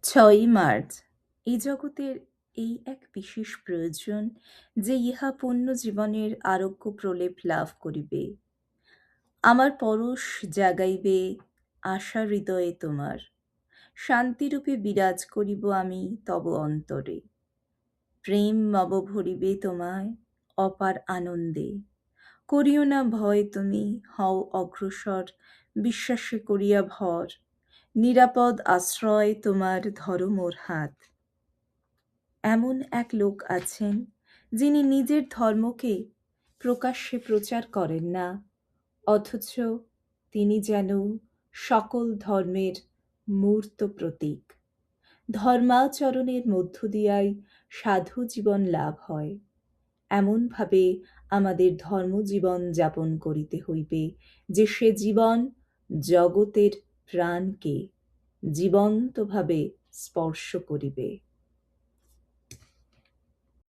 ৬ই মার্চ এই জগতের এই এক বিশেষ প্রয়োজন যে ইহা পূর্ণ জীবনের আরোগ্য প্রলেপ লাভ করিবে। আমার পরশ জাগাইবে আশা হৃদয়ে তোমার, শান্তিরূপে বিরাজ করিব আমি তব অন্তরে। প্রেম মব ভরিবে তোমায় অপার আনন্দে। করিও না ভয় তুমি, হও অগ্রসর, বিশ্বাসে করিয়া ভর। নিরাপদ আশ্রয় তোমার, ধরো মোর হাত। এমন এক লোক আছেন যিনি নিজের ধর্মকে প্রকাশ্যে প্রচার করেন না, অথচ তিনি যেন সকল ধর্মের মূর্ত প্রতীক। ধর্মাচরণের মধ্য দিয়াই সাধু জীবন লাভ হয়। এমনভাবে আমাদের ধর্মজীবন যাপন করিতে হইবে যে সে জীবন জগতের প্রাণকে জীবন্তভাবে স্পর্শ করিবে।